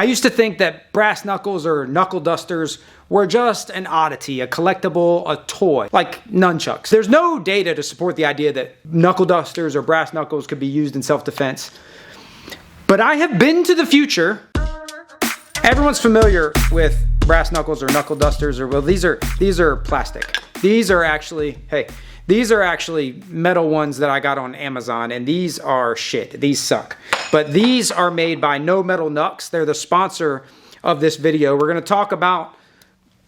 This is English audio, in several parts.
I used to think that brass knuckles or knuckle dusters were just an oddity, a collectible, a toy, like nunchucks. There's no data to support the idea that knuckle dusters or brass knuckles could be used in self-defense. But I have been to the future. Everyone's familiar with brass knuckles or knuckle dusters, or well, these are plastic. These are actually metal ones that I got on Amazon, and these are shit. These suck. But these are made by No Metal Knucks. They're the sponsor of this video. We're going to talk about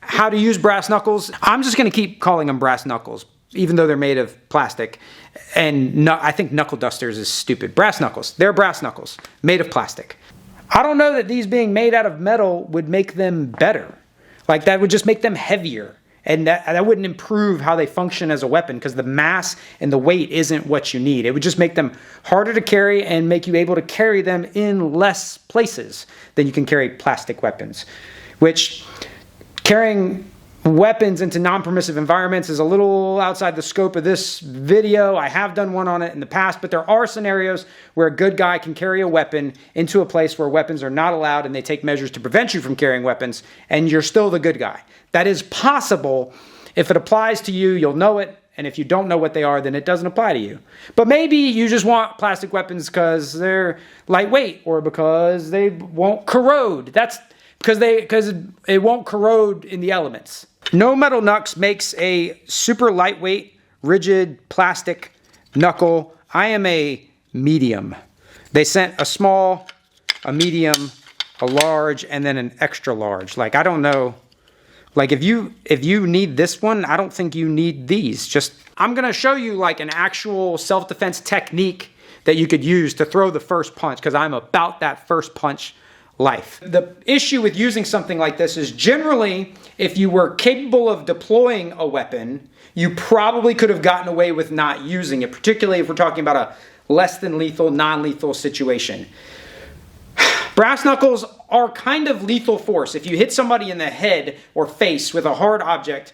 how to use brass knuckles. I'm just going to keep calling them brass knuckles, even though they're made of plastic. And I think knuckle dusters is stupid. Brass knuckles. They're brass knuckles made of plastic. I don't know that these being made out of metal would make them better. Like, that would just make them heavier. And that wouldn't improve how they function as a weapon, because the mass and the weight isn't what you need. It would just make them harder to carry and make you able to carry them in less places than you can carry plastic weapons. Which, carrying weapons into non-permissive environments is a little outside the scope of this video. I have done one on it in the past, but there are scenarios where a good guy can carry a weapon into a place where weapons are not allowed, and they take measures to prevent you from carrying weapons, and you're still the good guy. That is possible. If it applies to you, you'll know it, and if you don't know what they are, then it doesn't apply to you. But maybe you just want plastic weapons because they're lightweight, or because they won't corrode. That's because it won't corrode in the elements. No Metal Knucks makes a super lightweight, rigid plastic knuckle. I am a medium. They sent a small, a medium, a large, and then an extra large. Like, I don't know. Like, if you need this one, I don't think you need these. I'm gonna show you like an actual self-defense technique that you could use to throw the first punch, because I'm about that first punch life. The issue with using something like this is, generally, if you were capable of deploying a weapon, you probably could have gotten away with not using it, particularly if we're talking about a less than lethal, non-lethal situation. Brass knuckles are kind of lethal force. If you hit somebody in the head or face with a hard object,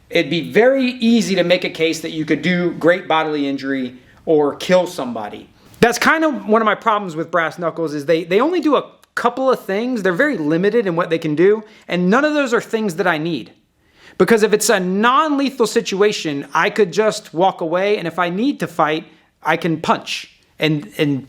it'd be very easy to make a case that you could do great bodily injury or kill somebody. That's kind of one of my problems with brass knuckles, is they only do a couple of things. They're very limited in what they can do, and none of those are things that I need. Because if it's a non-lethal situation, I could just walk away, and if I need to fight, I can punch. And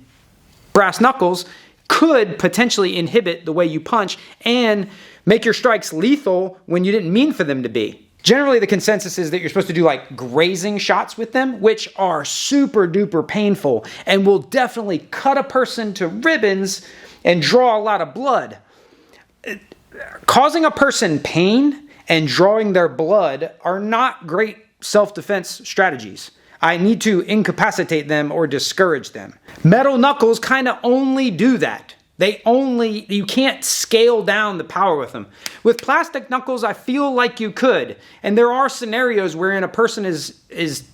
brass knuckles could potentially inhibit the way you punch and make your strikes lethal when you didn't mean for them to be. Generally, the consensus is that you're supposed to do like grazing shots with them, which are super duper painful and will definitely cut a person to ribbons and draw a lot of blood. Causing a person pain and drawing their blood are not great self-defense strategies. I need to incapacitate them or discourage them. Metal knuckles kind of only do that. You can't scale down the power with them. With plastic knuckles, I feel like you could. And there are scenarios wherein a person is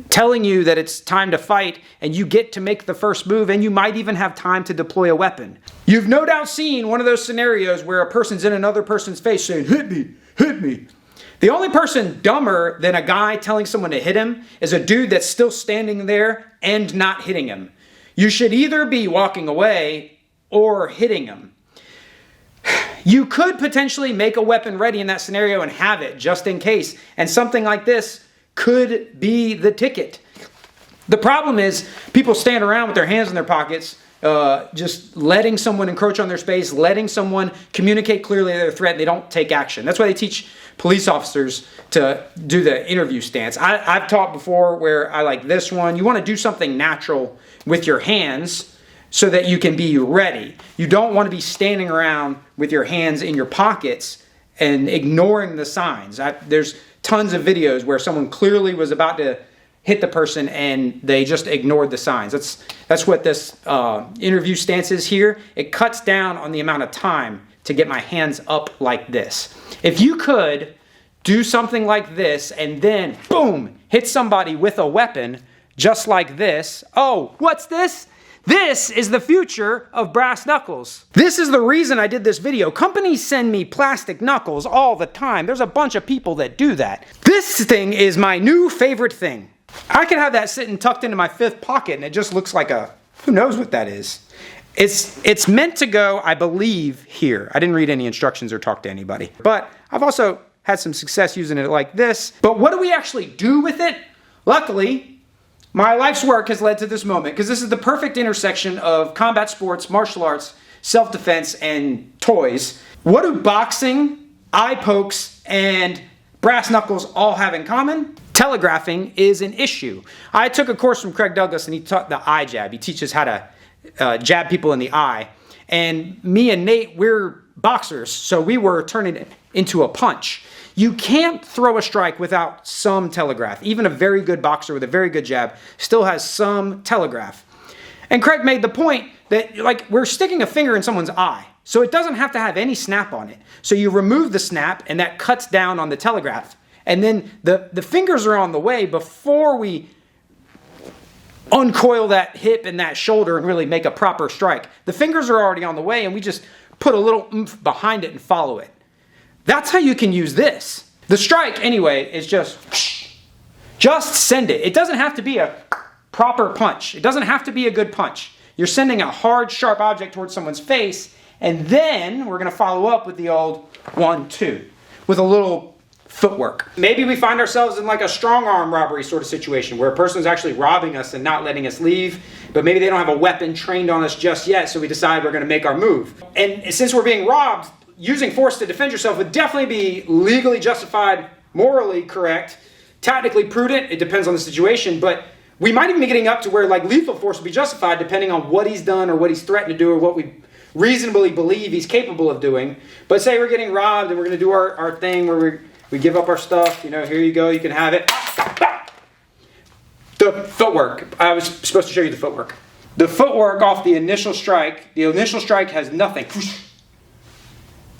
telling you that it's time to fight, and you get to make the first move, and you might even have time to deploy a weapon. You've no doubt seen one of those scenarios where a person's in another person's face saying, "Hit me, hit me." The only person dumber than a guy telling someone to hit him is a dude that's still standing there and not hitting him. You should either be walking away or hitting him. You could potentially make a weapon ready in that scenario and have it just in case, and something like this could be the ticket. The problem is people stand around with their hands in their pockets, just letting someone encroach on their space, letting someone communicate clearly their threat, and they don't take action. That's why they teach police officers to do the interview stance. I've taught before where I like this one. You want to do something natural with your hands so that you can be ready. You don't want to be standing around with your hands in your pockets and ignoring the signs. There's tons of videos where someone clearly was about to hit the person and they just ignored the signs. That's what this interview stance is here. It cuts down on the amount of time to get my hands up like this. If you could do something like this and then, boom, hit somebody with a weapon just like this. Oh, what's this? This is the future of brass knuckles. This is the reason I did this video. Companies send me plastic knuckles all the time. There's a bunch of people that do that. This thing is my new favorite thing. I can have that sitting tucked into my fifth pocket and it just looks like who knows what that is. It's meant to go, I believe, here. I didn't read any instructions or talk to anybody. But I've also had some success using it like this. But what do we actually do with it? Luckily, my life's work has led to this moment, because this is the perfect intersection of combat sports, martial arts, self-defense, and toys. What do boxing, eye pokes, and brass knuckles all have in common? Telegraphing is an issue. I took a course from Craig Douglas, and he taught the eye jab. He teaches how to jab people in the eye. And me and Nate, we're boxers, so we were turning it into a punch. You can't throw a strike without some telegraph. Even a very good boxer with a very good jab still has some telegraph. And Craig made the point that, like, we're sticking a finger in someone's eye, so it doesn't have to have any snap on it. So you remove the snap, and that cuts down on the telegraph. And then the fingers are on the way before we uncoil that hip and that shoulder and really make a proper strike. The fingers are already on the way, and we just put a little oomph behind it and follow it. That's how you can use this. The strike, anyway, is just send it. It doesn't have to be a proper punch. It doesn't have to be a good punch. You're sending a hard, sharp object towards someone's face, and then we're going to follow up with the old 1-2 with a little footwork. Maybe we find ourselves in like a strong arm robbery sort of situation where a person's actually robbing us and not letting us leave, but maybe they don't have a weapon trained on us just yet, so we decide we're going to make our move. And since we're being robbed, using force to defend yourself would definitely be legally justified, morally correct, tactically prudent. It depends on the situation, but we might even be getting up to where like lethal force would be justified depending on what he's done or what he's threatened to do or what we reasonably believe he's capable of doing. But say we're getting robbed and we're going to do our thing where we give up our stuff. You know, here you go, you can have it. The footwork. I was supposed to show you the footwork. The footwork off the initial strike has nothing.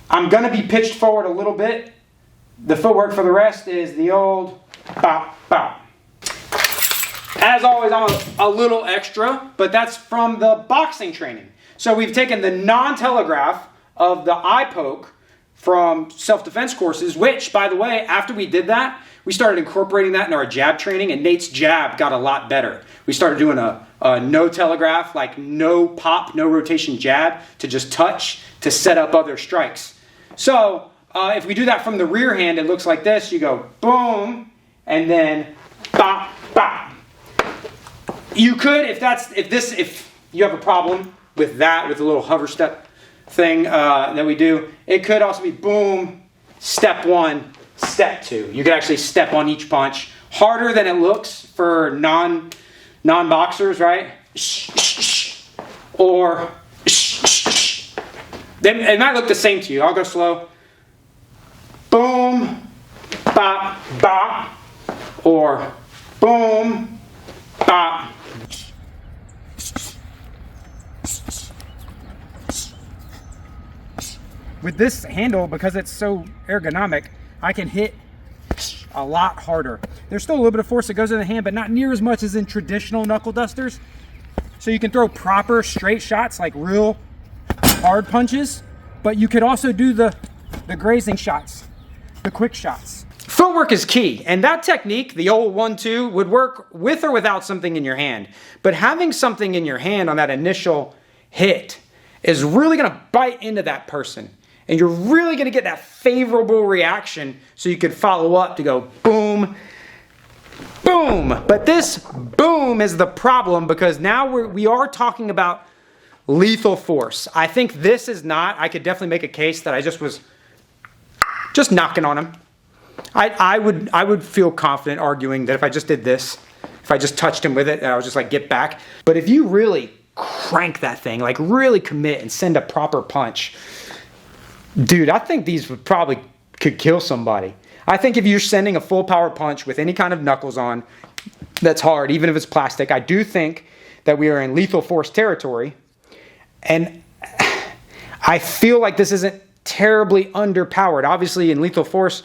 I'm going to be pitched forward a little bit. The footwork for the rest is the old bop, bop. As always, I'm a little extra, but that's from the boxing training. So we've taken the non-telegraph of the eye poke from self-defense courses, which, by the way, after we did that, we started incorporating that in our jab training, and Nate's jab got a lot better. We started doing a no telegraph, like no pop, no rotation jab to just touch to set up other strikes. So if we do that from the rear hand, it looks like this. You go boom, and then bop, bop. You could, if you have a problem with that, with the little hover step thing that we do, it could also be boom, step 1, step 2. You could actually step on each punch. Harder than it looks for non-boxers, right? Or it might look the same to you. I'll go slow. Boom, bop, bop, or boom, bop. With this handle, because it's so ergonomic, I can hit a lot harder. There's still a little bit of force that goes in the hand, but not near as much as in traditional knuckle dusters. So you can throw proper straight shots, like real hard punches, but you could also do the grazing shots, the quick shots. Footwork is key, and that technique, the old 1-2, would work with or without something in your hand. But having something in your hand on that initial hit is really going to bite into that person. And you're really going to get that favorable reaction so you could follow up to go boom, boom. But this boom is the problem, because now we are talking about lethal force. I think this is not. I could definitely make a case that I just was knocking on him. I would feel confident arguing that if I just did this, if I just touched him with it, I was just like, get back. But if you really crank that thing, like really commit and send a proper punch, dude, I think these could kill somebody. I think if you're sending a full power punch with any kind of knuckles on, that's hard, even if it's plastic. I do think that we are in lethal force territory. And I feel like this isn't terribly underpowered. Obviously, in lethal force,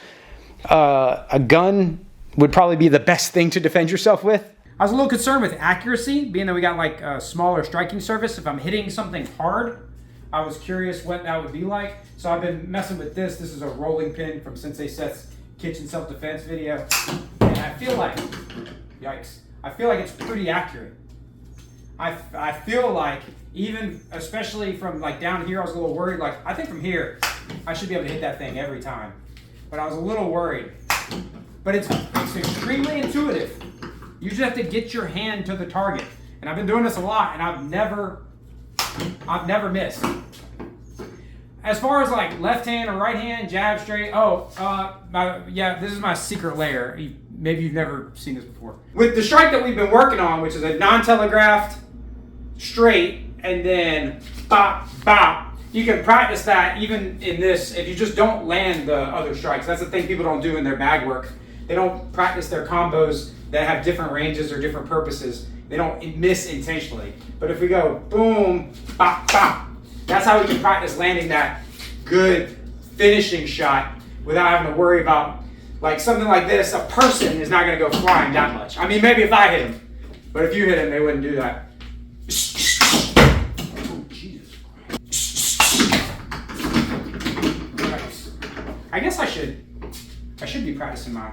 a gun would probably be the best thing to defend yourself with. I was a little concerned with accuracy, being that we got like a smaller striking surface. If I'm hitting something hard, I was curious what that would be like. So I've been messing with this. This is a rolling pin from Sensei Seth's kitchen self-defense video. And I feel like, yikes, I feel like it's pretty accurate. I feel like Even, especially from like down here, I was a little worried. Like, I think from here, I should be able to hit that thing every time. But I was a little worried. But it's extremely intuitive. You just have to get your hand to the target. And I've been doing this a lot, and I've never missed. As far as like left hand or right hand, jab straight. Yeah, this is my secret layer. Maybe you've never seen this before. With the strike that we've been working on, which is a non-telegraphed straight, and then bop, bop. You can practice that even in this if you just don't land the other strikes. That's the thing people don't do in their bag work. They don't practice their combos that have different ranges or different purposes. They don't miss intentionally. But if we go boom, bop, bop, that's how we can practice landing that good finishing shot without having to worry about, like something like this, a person is not gonna go flying that much. I mean, maybe if I hit him, but if you hit him, they wouldn't do that. Oh, Jesus Christ. I guess I should be practicing my.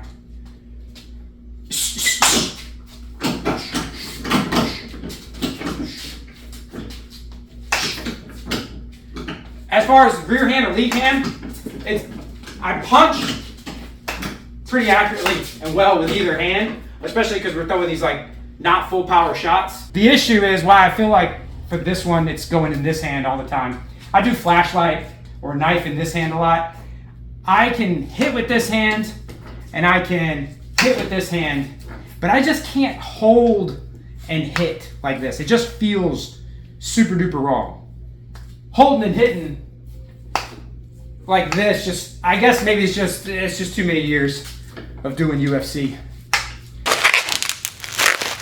As far as rear hand or lead hand, I punch pretty accurately and well with either hand, especially because we're throwing these like not full power shots. The issue is why I feel like for this one, it's going in this hand all the time. I do flashlight or knife in this hand a lot. I can hit with this hand and I can hit with this hand, but I just can't hold and hit like this. It just feels super duper wrong. Holding and hitting like this, I guess maybe it's just too many years of doing UFC.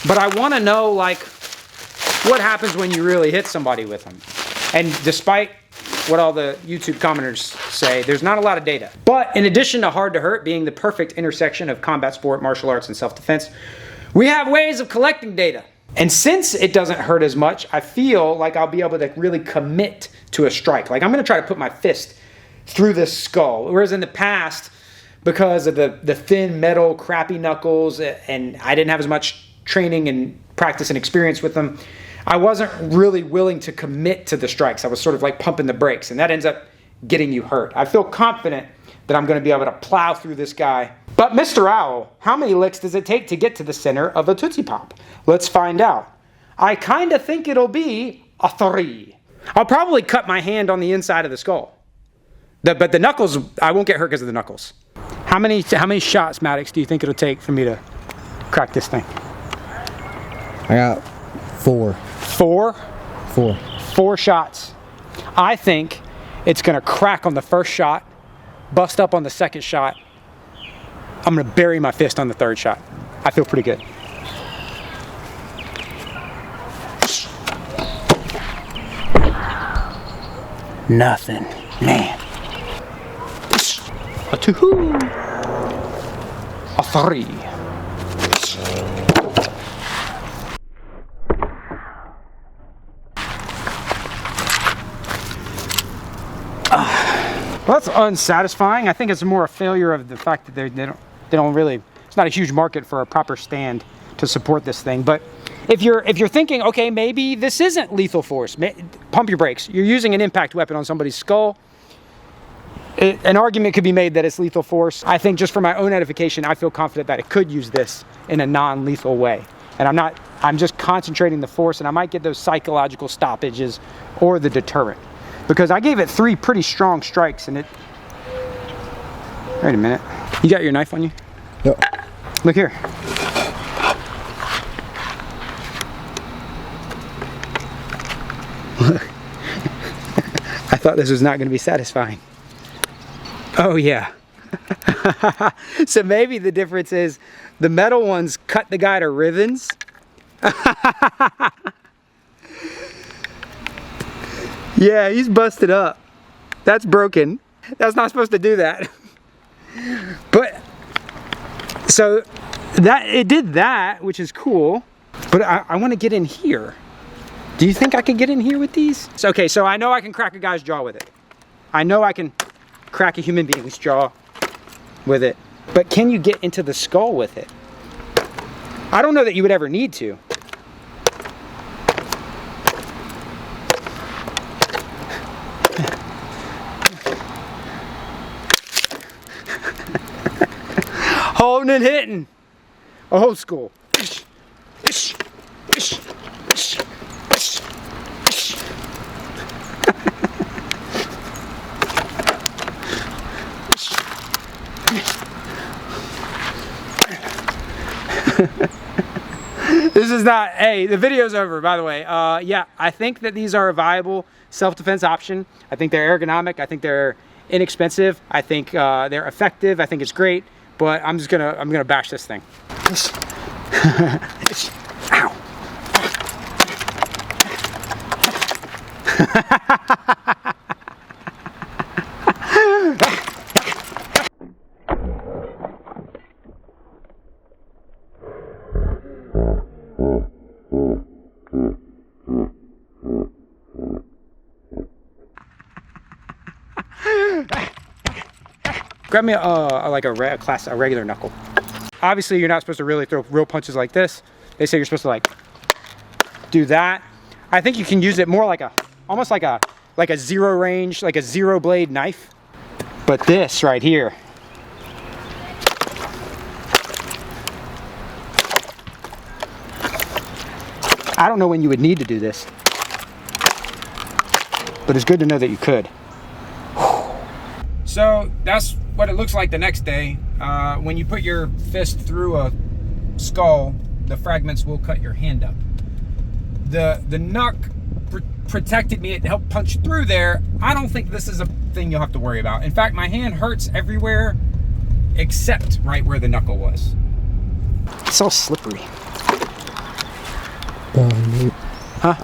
But I want to know like what happens when you really hit somebody with them. And despite what all the YouTube commenters say, there's not a lot of data. But in addition to hard to hurt being the perfect intersection of combat sport, martial arts, and self-defense, we have ways of collecting data. And since it doesn't hurt as much, I feel like I'll be able to really commit to a strike. Like I'm gonna try to put my fist through this skull. Whereas in the past, because of the thin metal, crappy knuckles, and I didn't have as much training and practice and experience with them, I wasn't really willing to commit to the strikes. I was sort of like pumping the brakes, and that ends up getting you hurt. I feel confident that I'm gonna be able to plow through this guy. But Mr. Owl, how many licks does it take to get to the center of a Tootsie Pop? Let's find out. I kind of think it'll be a 3. I'll probably cut my hand on the inside of the skull. But the knuckles, I won't get hurt because of the knuckles. How many shots, Maddox, do you think it'll take for me to crack this thing? I got 4. 4? 4. 4 shots. I think it's gonna crack on the first shot, bust up on the second shot. I'm gonna bury my fist on the third shot. I feel pretty good. Nothing, man. A 2, a 3. Well, that's unsatisfying. I think it's more a failure of the fact that they don't really. It's not a huge market for a proper stand to support this thing. But if you're thinking, okay, maybe this isn't lethal force, pump your brakes. You're using an impact weapon on somebody's skull. An argument could be made that it's lethal force. I think just for my own edification, I feel confident that it could use this in a non-lethal way. And I'm just concentrating the force, and I might get those psychological stoppages or the deterrent. Because I gave it 3 pretty strong strikes, and it... Wait a minute. You got your knife on you? Yep. Look here. I thought this was not going to be satisfying. Oh, yeah. So maybe the difference is the metal ones cut the guy to ribbons. Yeah, he's busted up. That's broken. That's not supposed to do that. But, so, it did that, which is cool. But I want to get in here. Do you think I can get in here with these? Okay, so I know I can crack a guy's jaw with it. I know I can crack a human being's jaw with it. But can you get into the skull with it? I don't know that you would ever need to. Holding and hitting. Old school. This is not, hey, the video's over, by the way. Yeah, I think that these are a viable self-defense option. I think they're ergonomic. I think they're inexpensive. I think they're effective. I think it's great, but I'm gonna bash this thing. Ow. Grab me a regular knuckle. Obviously, you're not supposed to really throw real punches like this. They say you're supposed to like do that. I think you can use it more like almost like a zero range, like a zero blade knife. But this right here, I don't know when you would need to do this, but it's good to know that you could. So that's what it looks like the next day. When you put your fist through a skull, the fragments will cut your hand up. The knuck protected me. It helped punch through there. I don't think this is a thing you'll have to worry about. In fact, my hand hurts everywhere except right where the knuckle was. It's all slippery. Huh?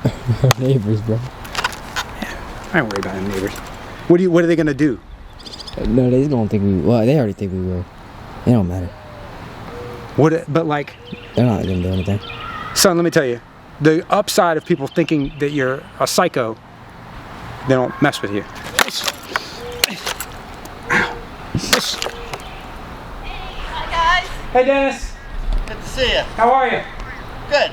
Neighbors, bro. Yeah, I don't worry about them neighbors. What are they gonna do? No, they don't think we. Well, they already think we will. It don't matter. But like, they're not gonna do anything. Son, let me tell you, the upside of people thinking that you're a psycho, they don't mess with you. Hi guys. Hey Dennis. Good to see you. How are you? Good.